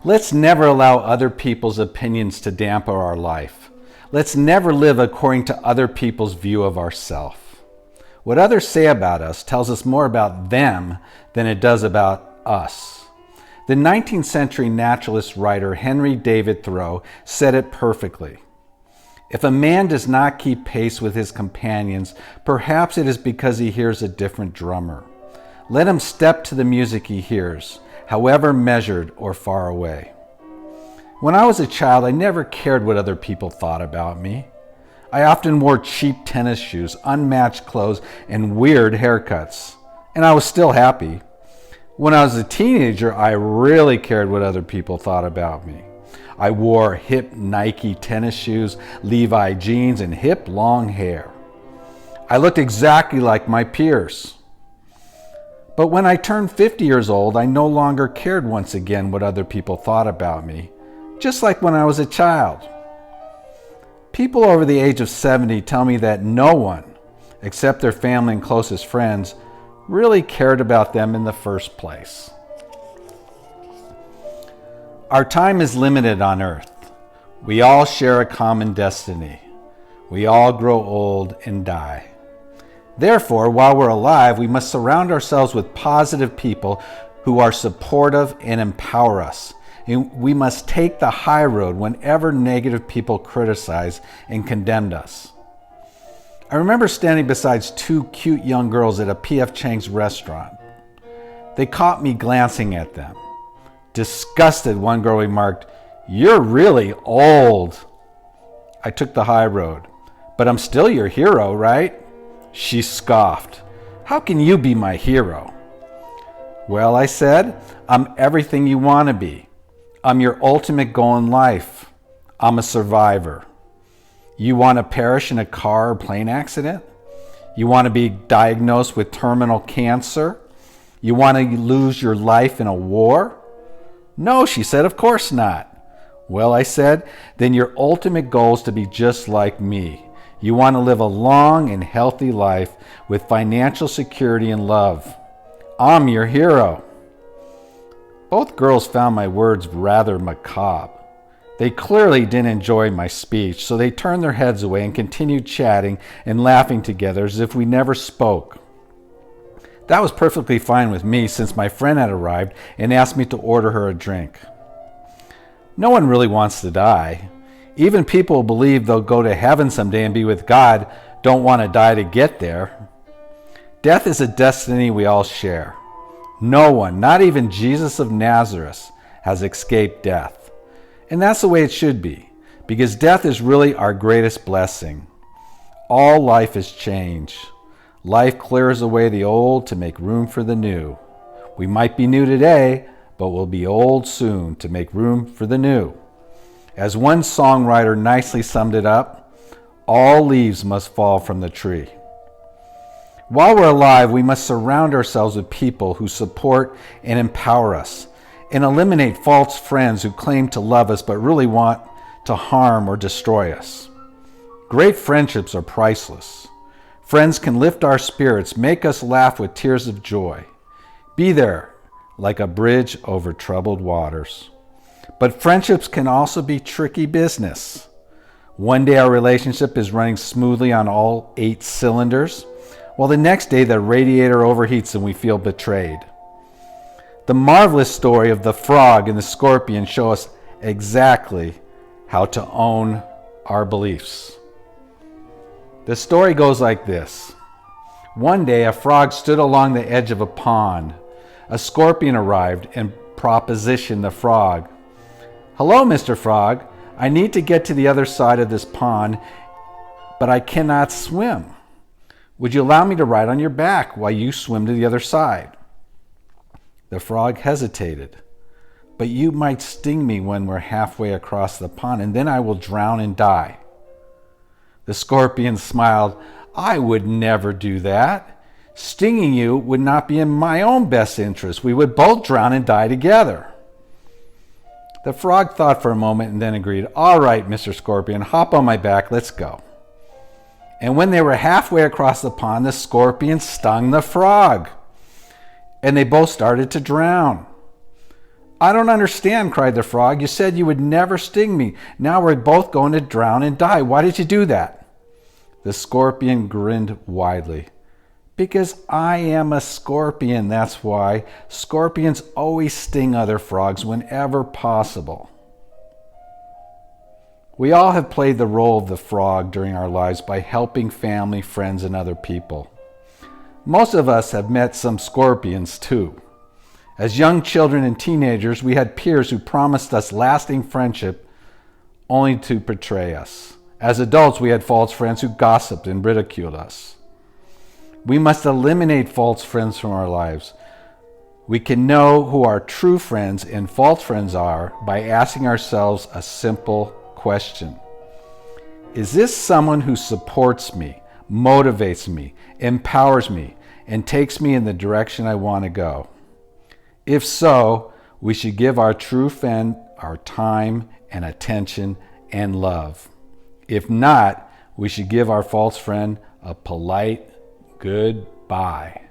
Let's never allow other people's opinions to dampen our life. Let's never live according to other people's view of ourselves. What others say about us tells us more about them than it does about us. The 19th century naturalist writer Henry David Thoreau said it perfectly. If a man does not keep pace with his companions, perhaps it is because he hears a different drummer. Let him step to the music he hears, however measured or far away. When I was a child, I never cared what other people thought about me. I often wore cheap tennis shoes, unmatched clothes, and weird haircuts, and I was still happy. When I was a teenager, I really cared what other people thought about me. I wore hip Nike tennis shoes, Levi jeans, and hip long hair. I looked exactly like my peers. But when I turned 50 years old, I no longer cared once again what other people thought about me, just like when I was a child. People over the age of 70 tell me that no one, except their family and closest friends, really cared about them in the first place. Our time is limited on earth. We all share a common destiny. We all grow old and die. Therefore, while we're alive, we must surround ourselves with positive people who are supportive and empower us. And we must take the high road whenever negative people criticize and condemn us. I remember standing beside two cute young girls at a P.F. Chang's restaurant. They caught me glancing at them. Disgusted, one girl remarked, "You're really old." I took the high road. "But I'm still your hero, right?" She scoffed. "How can you be my hero?" "Well," I said, "I'm everything you want to be. I'm your ultimate goal in life. I'm a survivor. You want to perish in a car or plane accident? You want to be diagnosed with terminal cancer? You want to lose your life in a war?" "No," she said, "of course not." "Well," I said, "then your ultimate goal is to be just like me. You want to live a long and healthy life with financial security and love. I'm your hero." Both girls found my words rather macabre. They clearly didn't enjoy my speech, so they turned their heads away and continued chatting and laughing together as if we never spoke. That was perfectly fine with me, since my friend had arrived and asked me to order her a drink. No one really wants to die. Even people who believe they'll go to heaven someday and be with God don't want to die to get there. Death is a destiny we all share. No one, not even Jesus of Nazareth, has escaped death. And that's the way it should be, because death is really our greatest blessing. All life is change. Life clears away the old to make room for the new. We might be new today, but we'll be old soon to make room for the new. As one songwriter nicely summed it up, all leaves must fall from the tree. While we're alive, we must surround ourselves with people who support and empower us, and eliminate false friends who claim to love us but really want to harm or destroy us. Great friendships are priceless. Friends can lift our spirits, make us laugh with tears of joy. Be there like a bridge over troubled waters. But friendships can also be tricky business. One day our relationship is running smoothly on all 8 cylinders, while the next day the radiator overheats and we feel betrayed. The marvelous story of the frog and the scorpion show us exactly how to own our beliefs. The story goes like this. One day a frog stood along the edge of a pond. A scorpion arrived and propositioned the frog. "Hello, Mr. Frog. I need to get to the other side of this pond, but I cannot swim. Would you allow me to ride on your back while you swim to the other side?" The frog hesitated. "But you might sting me when we're halfway across the pond, and then I will drown and die." The scorpion smiled. "I would never do that. Stinging you would not be in my own best interest. We would both drown and die together." The frog thought for a moment and then agreed. "All right, Mr. Scorpion, hop on my back. Let's go." And when they were halfway across the pond, the scorpion stung the frog, and they both started to drown. I don't understand, cried the frog. You said you would never sting me. Now we're both going to drown and die. Why did you do that? The scorpion grinned widely. Because I am a scorpion, that's why. Scorpions always sting other frogs whenever possible. We all have played the role of the frog during our lives by helping family, friends, and other people. Most of us have met some scorpions too. As young children and teenagers, we had peers who promised us lasting friendship only to betray us. As adults, we had false friends who gossiped and ridiculed us. We must eliminate false friends from our lives. We can know who our true friends and false friends are by asking ourselves a simple question. Is this someone who supports me, motivates me, empowers me, and takes me in the direction I want to go? If so, we should give our true friend our time and attention and love. If not, we should give our false friend a polite goodbye.